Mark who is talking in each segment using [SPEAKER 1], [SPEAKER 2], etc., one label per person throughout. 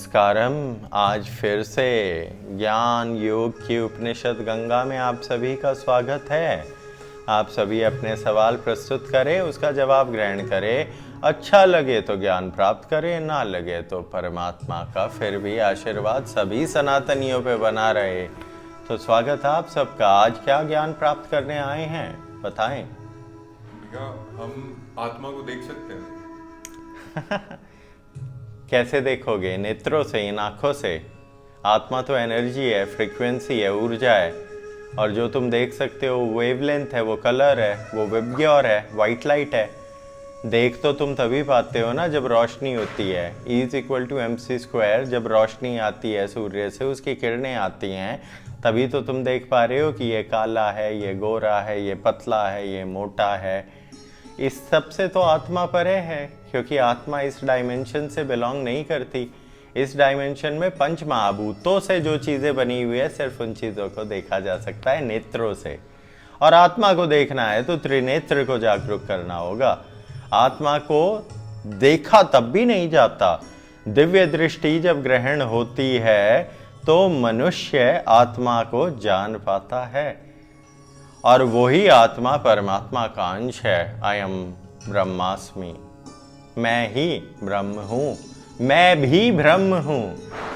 [SPEAKER 1] नमस्कारम। आज फिर से ज्ञान योग की उपनिषद गंगा में आप सभी का स्वागत है। आप सभी अपने सवाल प्रस्तुत करें, उसका जवाब ग्रहण करें। अच्छा लगे तो ज्ञान प्राप्त करें, ना लगे तो परमात्मा का फिर भी आशीर्वाद सभी सनातनियों पे बना रहे। तो स्वागत है आप सबका। आज क्या ज्ञान प्राप्त करने आए हैं, बताएं।
[SPEAKER 2] क्या हम आत्मा को देख सकते हैं?
[SPEAKER 1] कैसे देखोगे? नेत्रों से, इन आँखों से। आत्मा तो एनर्जी है, फ्रीक्वेंसी है, ऊर्जा है। और जो तुम देख सकते हो वेवलेंथ है, वो कलर है, वो विबग्योर है, वाइट लाइट है। देख तो तुम तभी पाते हो ना जब रोशनी होती है। E=mc²। जब रोशनी आती है सूर्य से, उसकी किरणें आती हैं, तभी तो तुम देख पा रहे हो कि ये काला है, ये गोरा है, ये पतला है, ये मोटा है। इस सब से तो आत्मा परे है, क्योंकि आत्मा इस डायमेंशन से बिलोंग नहीं करती। इस डायमेंशन में पंच महाभूतों से जो चीज़ें बनी हुई है, सिर्फ उन चीज़ों को देखा जा सकता है नेत्रों से। और आत्मा को देखना है तो त्रिनेत्र को जागरूक करना होगा। आत्मा को देखा तब भी नहीं जाता। दिव्य दृष्टि जब ग्रहण होती है तो मनुष्य आत्मा को जान पाता है, और वही आत्मा परमात्मा का अंश है। अयम ब्रह्मास्मि, मैं ही ब्रह्म हूँ, मैं भी ब्रह्म हूँ।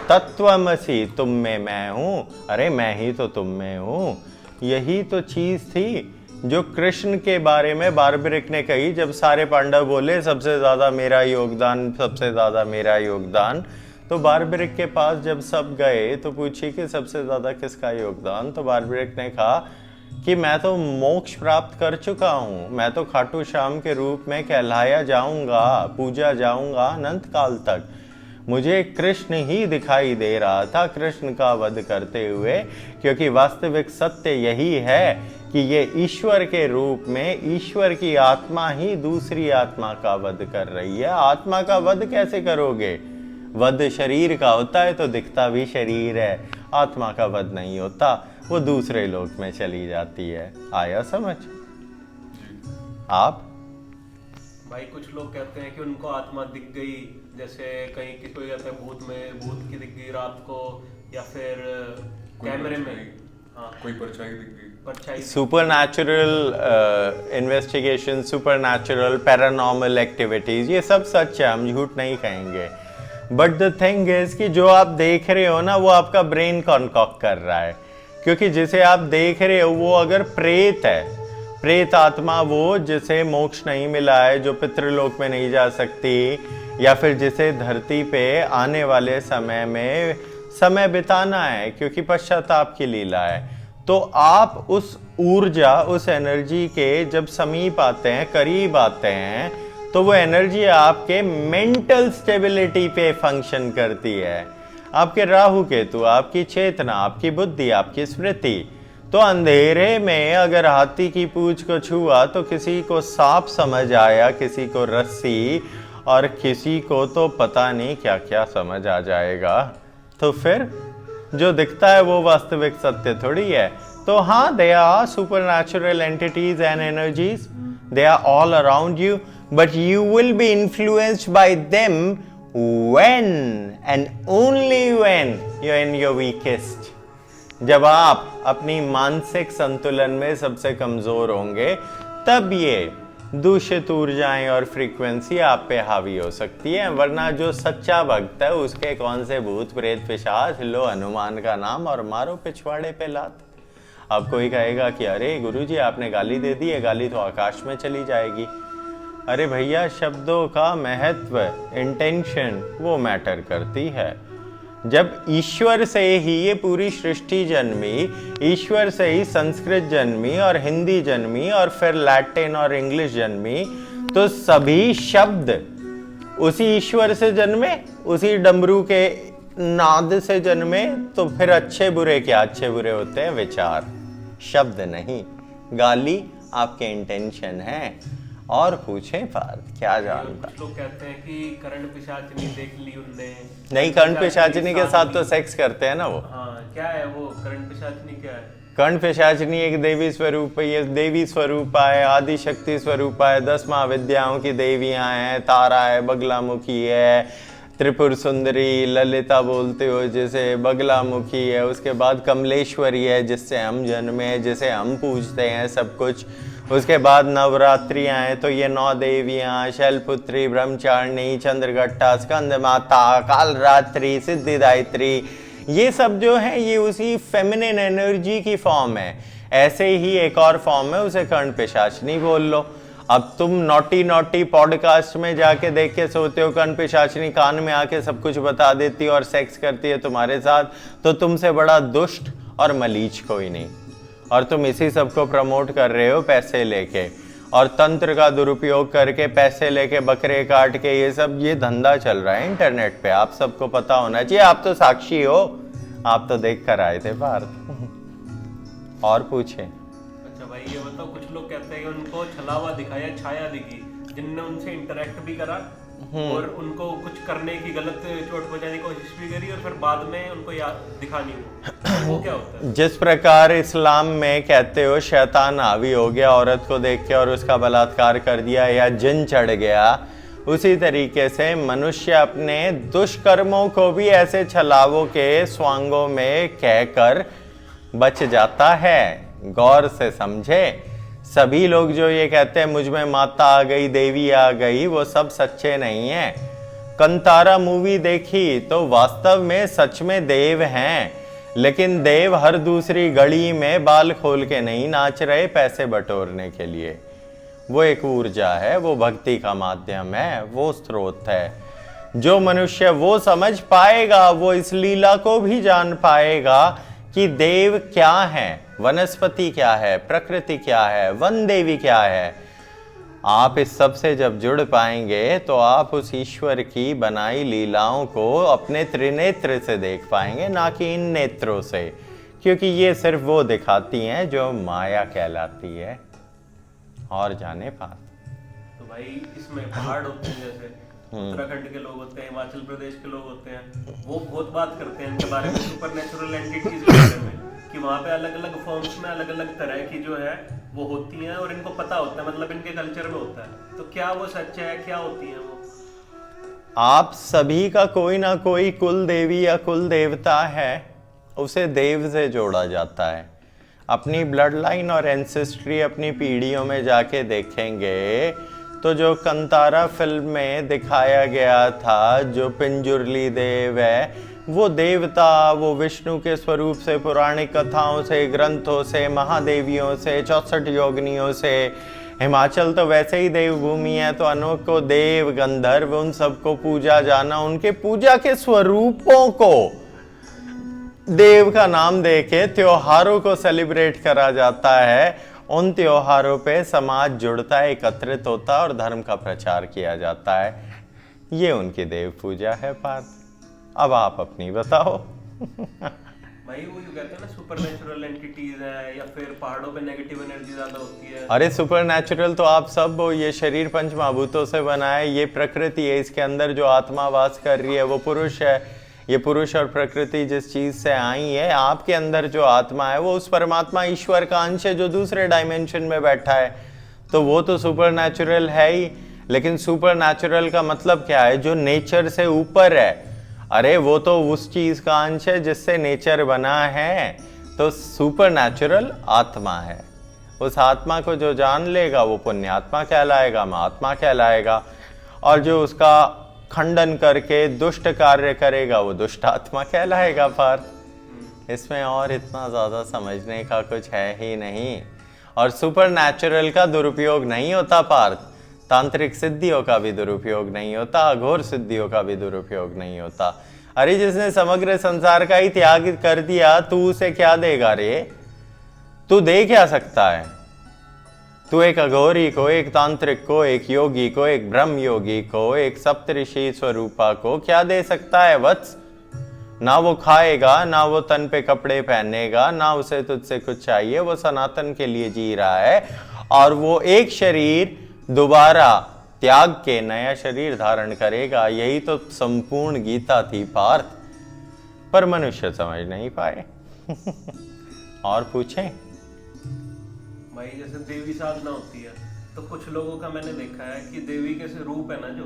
[SPEAKER 1] तत्वमसि, तुम में मैं हूँ, अरे मैं ही तो तुम में हूँ। यही तो चीज़ थी जो कृष्ण के बारे में बार्बरिक ने कही। जब सारे पांडव बोले सबसे ज़्यादा मेरा योगदान, सबसे ज़्यादा मेरा योगदान, तो बार्बरिक के पास जब सब गए तो पूछी कि सबसे ज़्यादा किसका योगदान। तो बार्बरिक ने कहा कि मैं तो मोक्ष प्राप्त कर चुका हूँ, मैं तो खाटू श्याम के रूप में कहलाया जाऊंगा, पूजा जाऊंगा अनंत काल तक। मुझे कृष्ण ही दिखाई दे रहा था कृष्ण का वध करते हुए, क्योंकि वास्तविक सत्य यही है कि ये ईश्वर के रूप में ईश्वर की आत्मा ही दूसरी आत्मा का वध कर रही है। आत्मा का वध कैसे करोगे? वध शरीर का होता है तो दिखता भी शरीर है। आत्मा का वध नहीं होता, वो दूसरे लोक में चली जाती है। आया समझ? आप
[SPEAKER 3] भाई कुछ लोग कहते हैं कि उनको आत्मा दिख गई, जैसे कहीं किसी को कहते हैं भूत की दिख गई रात को, या फिर कैमरे में
[SPEAKER 2] कोई परछाई दिख गई।
[SPEAKER 3] परछाई।
[SPEAKER 1] Supernatural investigation, supernatural paranormal activities, ये सब सच है, हम झूठ नहीं कहेंगे। बट द थिंग इज कि जो आप देख रहे हो ना, वो आपका ब्रेन कॉन्कॉक्ट कर रहा है। क्योंकि जिसे आप देख रहे हो वो अगर प्रेत है, प्रेत आत्मा, वो जिसे मोक्ष नहीं मिला है, जो पितृलोक में नहीं जा सकती, या फिर जिसे धरती पे आने वाले समय में समय बिताना है, क्योंकि पश्चाताप की लीला है, तो आप उस ऊर्जा, उस एनर्जी के जब समीप आते हैं, करीब आते हैं, तो वो एनर्जी आपके मेंटल स्टेबिलिटी पे फंक्शन करती है। आपके राहु केतु, आपकी चेतना, आपकी बुद्धि, आपकी स्मृति। तो अंधेरे में अगर हाथी की पूंछ को छुआ तो किसी को सांप समझ आया, किसी को रस्सी, और किसी को तो पता नहीं क्या क्या समझ आ जाएगा। तो फिर जो दिखता है वो वास्तविक सत्य थोड़ी है। तो हाँ, they are supernatural entities and energies, they are all around you, but you will be influenced by them when and only when you're in your weakest। जब आप अपनी मानसिक संतुलन में सबसे कमजोर होंगे, तब ये दूषित ऊर्जाएं और फ्रीक्वेंसी आप पे हावी हो सकती है। वरना जो सच्चा भक्त है, उसके कौन से भूत प्रेत पिशाच, लो हनुमान का नाम और मारो पिछवाड़े पे लात। अब कोई कहेगा कि अरे गुरुजी आपने गाली दे दी है, गाली तो आकाश में चली जाएगी। अरे भैया, शब्दों का महत्व, इंटेंशन, वो मैटर करती है। जब ईश्वर से ही ये पूरी सृष्टि जन्मी, ईश्वर से ही संस्कृत जन्मी और हिंदी जन्मी और फिर लैटिन और इंग्लिश जन्मी, तो सभी शब्द उसी ईश्वर से जन्मे, उसी डमरू के नाद से जन्मे। तो फिर अच्छे बुरे क्या? अच्छे बुरे होते हैं विचार, शब्द नहीं। गाली आपके इंटेंशन है। और पूछे पार्थ, क्या जानता?
[SPEAKER 3] कुछ लोग कहते हैं कि कर्ण पिशाचिनी देख ली उनने।
[SPEAKER 1] नहीं, कर्ण पिशाचिनी के साथ तो सेक्स करते हैं ना वो।
[SPEAKER 3] हाँ, क्या है वो कर्ण पिशाचिनी? क्या है
[SPEAKER 1] कर्ण पिशाचिनी? एक देवी स्वरूप है, ये देवी स्वरूप है, आदि शक्ति स्वरूप है, 10 महाविद्याओं की देवियां हैं, तारा है, बगलामुखी है, त्रिपुर सुंदरी, ललिता बोलते हो जैसे, बगलामुखी है, उसके बाद कमलेश्वरी है जिससे हम जन्मे हैं, जिसे हम पूजते हैं सब कुछ। उसके बाद नवरात्रियाँ हैं तो ये 9 देवियाँ, शैलपुत्री, ब्रह्मचारिणी, चंद्रघट्टा, स्कंद माता, कालरात्रि, सिद्धिदायत्री, ये सब जो है ये उसी फेमिनिन एनर्जी की फॉर्म है। ऐसे ही एक और फॉर्म है, उसे कर्ण पिशाचिनी बोल लो। अब तुम नॉटी नॉटी पॉडकास्ट में जाके देख के सोते हो कर्ण पिशाचिनी कान में आके सब कुछ बता देती है और सेक्स करती है तुम्हारे साथ, तो तुमसे बड़ा दुष्ट और मलीच कोई नहीं। और तुम इसी सब को प्रमोट कर रहे हो पैसे लेके, और तंत्र का दुरुपयोग करके पैसे लेके बकरे काट के, ये सब ये धंधा चल रहा है इंटरनेट पे। आप सबको पता होना चाहिए, आप तो साक्षी हो, आप तो देख कर आए थे भारत। और पूछे।
[SPEAKER 3] अच्छा भाई ये बताओ, कुछ लोग कहते हैं कि उनको छलावा दिखाया, छाया दिखी, जिनने उनसे इंटरेक्ट भी करा और उनको कुछ करने की गलत चोट पहुंचाने की कोशिश भी करी और फिर बाद में उनको याद दिखानी वो क्या होता है?
[SPEAKER 1] जिस प्रकार इस्लाम में कहते हो शैतान हावी हो गया औरत को देख के और उसका बलात्कार कर दिया या जिन चढ़ गया, उसी तरीके से मनुष्य अपने दुष्कर्मों को भी ऐसे छलावों के स्वांगों में कहकर बच जाता है। गौर से समझे। सभी लोग जो ये कहते हैं मुझ में माता आ गई, देवी आ गई, वो सब सच्चे नहीं हैं। कंतारा मूवी देखी तो वास्तव में सच में देव हैं, लेकिन देव हर दूसरी गली में बाल खोल के नहीं नाच रहे पैसे बटोरने के लिए। वो एक ऊर्जा है, वो भक्ति का माध्यम है, वो स्रोत है। जो मनुष्य वो समझ पाएगा वो इस लीला को भी जान पाएगा कि देव क्या है, वनस्पति क्या है, प्रकृति क्या है, वन देवी क्या है। आप इस सब से जब जुड़ पाएंगे तो आप उस ईश्वर की बनाई लीलाओं को अपने त्रिनेत्र से देख पाएंगे, ना कि इन नेत्रों से, क्योंकि ये सिर्फ वो दिखाती हैं जो माया कहलाती है। और जाने बात
[SPEAKER 3] तो भाई इसमें पहाड़ होते हैं, जैसे उत्तराखंड के लोग होते हैं, हिमाचल प्रदेश के लोग होते हैं, वो बहुत बात करते हैं इनके बारे में, सुपरनेचुरल एंटिटीज के बारे में, कि वहाँ पे अलग अलग फॉर्म्स में अलग अलग तरह की जो है वो होती हैं और इनको पता होता है, मतलब इनके कल्चर में होता है। तो क्या वो सच है, क्या होती हैं वो?
[SPEAKER 1] आप सभी का कोई ना कोई कुल देवी या कुल देवता है, उसे देव से जोड़ा जाता है। अपनी ब्लड लाइन और एंसेस्ट्री अपनी पीढ़ियों में जाके देखेंगे तो जो कंतारा फिल्म में दिखाया गया था, जो पिंजुरली देव है, वो देवता, वो विष्णु के स्वरूप से, पौराणिक कथाओं से, ग्रंथों से, महादेवियों से, 64 योगिनियों से। हिमाचल तो वैसे ही देवभूमि है, तो अनेकों देव, गंधर्व, उन सबको पूजा जाना, उनके पूजा के स्वरूपों को देव का नाम देके त्योहारों को सेलिब्रेट करा जाता है। उन त्योहारों पे समाज जुड़ता है, एकत्रित होता है और धर्म का प्रचार किया जाता है। ये उनकी देव पूजा है पार्थ। अब आप अपनी बताओ।
[SPEAKER 3] भाई वो यूँ कहते हैं ना सुपरनेचुरल एंटिटीज है, या फिर पहाड़ों पे नेगेटिव एनर्जी ज्यादा होती है।
[SPEAKER 1] अरे सुपरनेचुरल तो आप सब हो, ये शरीर पंच महाभूतों से बना है, ये प्रकृति है, इसके अंदर जो आत्मा वास कर रही है वो पुरुष है। ये पुरुष और प्रकृति जिस चीज से आई है, आपके अंदर जो आत्मा है वो उस परमात्मा ईश्वर का अंश है जो दूसरे डायमेंशन में बैठा है, तो वो तो सुपरनेचुरल है ही। लेकिन सुपरनेचुरल का मतलब क्या है? जो नेचर से ऊपर है। अरे वो तो उस चीज का अंश है जिससे नेचर बना है, तो सुपरनेचुरल आत्मा है। उस आत्मा को जो जान लेगा वो पुण्यात्मा कहलाएगा, महात्मा कहलाएगा, और जो उसका खंडन करके दुष्ट कार्य करेगा वो दुष्ट आत्मा कहलाएगा। पार्थ इसमें और इतना ज्यादा समझने का कुछ है ही नहीं। और सुपरनेचुरल का दुरुपयोग नहीं होता पार्थ, तांत्रिक सिद्धियों का भी दुरुपयोग नहीं होता, अघोर सिद्धियों का भी दुरुपयोग नहीं होता। अरे जिसने समग्र संसार का ही त्याग कर दिया, तू उसे क्या देगा रे? तू दे क्या सकता है? तू एक अघोरी को, एक तांत्रिक को, एक योगी को, एक ब्रह्म योगी को, एक सप्तऋषि स्वरूपा को क्या दे सकता है वत्स? ना वो खाएगा, ना वो तन पे कपड़े पहनेगा, ना उसे तुझसे कुछ चाहिए, वो सनातन के लिए जी रहा है, और वो एक शरीर दोबारा त्याग के नया शरीर धारण करेगा। यही तो संपूर्ण गीता थी पार्थ, पर मनुष्य समझ नहीं पाए। और पूछें
[SPEAKER 3] भाई जैसे देवी साधना होती है तो कुछ लोगों का मैंने देखा है कि देवी के से रूप है ना जो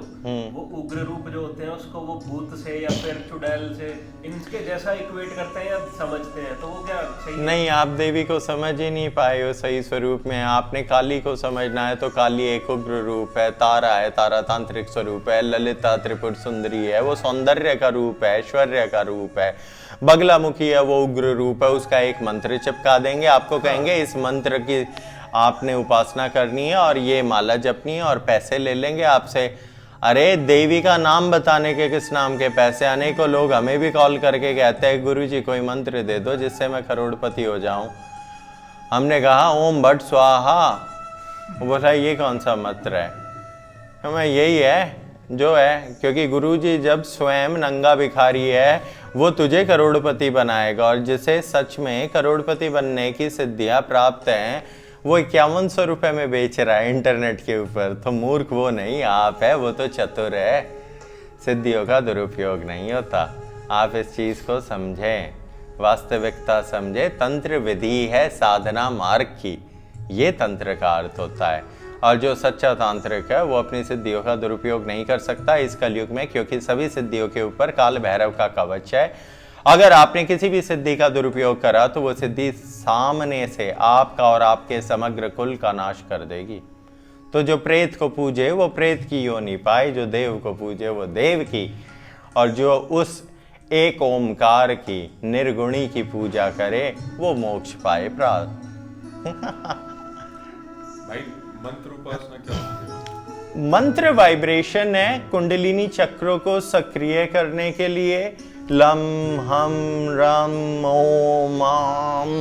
[SPEAKER 3] वो उग्र रूप जो होते हैं उसको वो भूत से या फिर चुड़ैल से इनके जैसा इक्वेट करते हैं या समझते हैं, तो वो क्या सही
[SPEAKER 1] नहीं, आप देवी को समझ ही नहीं पाए हो सही स्वरूप में। आपने काली को समझना है तो काली एक उग्र रूप है, तारा है, तारा तांत्रिक स्वरूप है, ललिता त्रिपुर सुंदरी है, वो सौंदर्य का रूप है, ऐश्वर्य का रूप है, बगलामुखी है, वो उग्र रूप है। उसका एक मंत्र चिपका देंगे, आपको कहेंगे इस मंत्र की आपने उपासना करनी है और ये माला जपनी है और पैसे ले लेंगे आपसे। अरे देवी का नाम बताने के किस नाम के पैसे? अनेकों लोग हमें भी कॉल करके कहते हैं गुरुजी कोई मंत्र दे दो जिससे मैं करोड़पति हो जाऊं। हमने कहा ओम भट स्वाहा। बोला ये कौन सा मंत्र है? हमें यही है जो है, क्योंकि गुरुजी जब स्वयं नंगा भिखारी है वो तुझे करोड़पति बनाएगा, और जिसे सच में करोड़पति बनने की सिद्धियां प्राप्त हैं वो 5100 रुपये में बेच रहा है इंटरनेट के ऊपर। तो मूर्ख वो नहीं आप है, वो तो चतुर है। सिद्धियों का दुरुपयोग नहीं होता। आप इस चीज को समझें, वास्तविकता समझे। तंत्र विधि है साधना मार्ग की, ये तंत्र का अर्थ होता है। और जो सच्चा तांत्रिक है वो अपनी सिद्धियों का दुरुपयोग नहीं कर सकता इस कलयुग में, क्योंकि सभी सिद्धियों के ऊपर काल भैरव का कवच है। अगर आपने किसी भी सिद्धि का दुरुपयोग करा तो वो सिद्धि सामने से आपका और आपके समग्र कुल का नाश कर देगी। तो जो प्रेत को पूजे वो प्रेत की योनि पाए, जो देव को पूजे वो देव की, और जो उस एक ओमकार की निर्गुणी की पूजा करे वो मोक्ष पाए प्राप्त।
[SPEAKER 2] भाई मंत्र उपासना क्या होती है?
[SPEAKER 1] मंत्र वाइब्रेशन है कुंडलिनी चक्रों को सक्रिय करने के लिए। लम हम रम ओम आम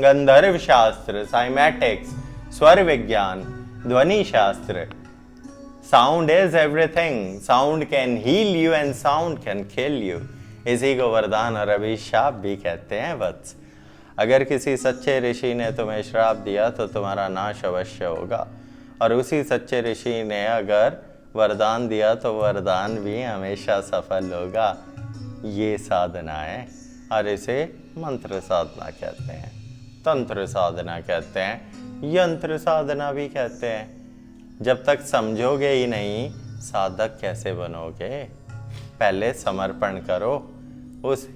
[SPEAKER 1] गंधर्व शास्त्र, साइमेटिक्स, स्वर विज्ञान, ध्वनि शास्त्र। Sound is everything. Sound can heal you and sound can kill you. इसी को वरदान और अभिशाप भी कहते हैं वत्स। अगर किसी सच्चे ऋषि ने तुम्हें श्राप दिया तो तुम्हारा नाश अवश्य होगा, और उसी सच्चे ऋषि ने अगर वरदान दिया तो वरदान भी हमेशा सफल होगा। ये साधना है और इसे मंत्र साधना कहते हैं, तंत्र साधना कहते हैं, यंत्र साधना भी कहते हैं। जब तक समझोगे ही नहीं साधक कैसे बनोगे? पहले समर्पण करो उस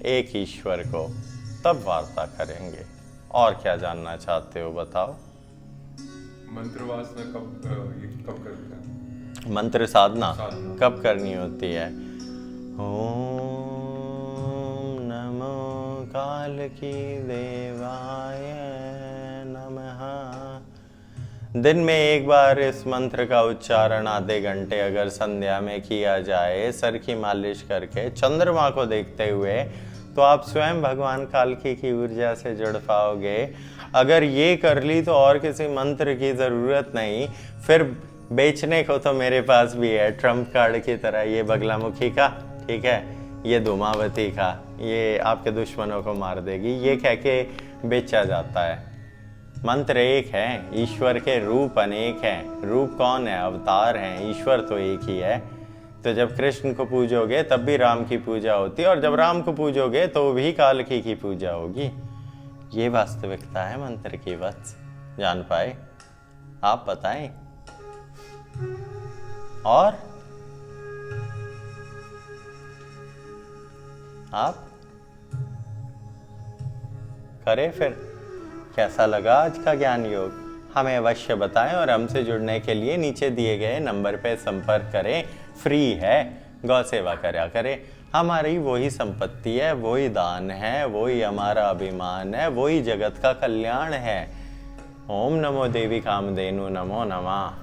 [SPEAKER 1] एक ईश्वर को, तब वार्ता करेंगे। और क्या जानना चाहते हो बताओ?
[SPEAKER 2] मंत्र वासना कब करते हैं?
[SPEAKER 1] मंत्र साधना कब करनी होती है? ओम नमो काल की देवाय नमः। दिन में एक बार इस मंत्र का उच्चारण आधे घंटे अगर संध्या में किया जाए, सर की मालिश करके चंद्रमा को देखते हुए, तो आप स्वयं भगवान कालकी की ऊर्जा से जुड़ पाओगे। अगर ये कर ली तो और किसी मंत्र की ज़रूरत नहीं। फिर बेचने को तो मेरे पास भी है ट्रम्प कार्ड की तरह, ये बगलामुखी का, ठीक है, ये धूमावती का, ये आपके दुश्मनों को मार देगी, ये कह के बेचा जाता है। मंत्र एक है, ईश्वर के रूप अनेक हैं। रूप कौन है? अवतार हैं। ईश्वर तो एक ही है। तो जब कृष्ण को पूजोगे तब भी राम की पूजा होती है, और जब राम को पूजोगे तो भी कालकी की पूजा होगी। ये वास्तविकता है मंत्र की वत्स। जान पाए? आप बताएं। और आप करें फिर। कैसा लगा आज का ज्ञान योग? हमें अवश्य बताएं, और हमसे जुड़ने के लिए नीचे दिए गए नंबर पे संपर्क करें। फ्री है। गौ सेवा करा करें। हमारी वही संपत्ति है, वही दान है, वही हमारा अभिमान है, वही जगत का कल्याण है। ओम नमो देवी कामधेनु नमो नमः।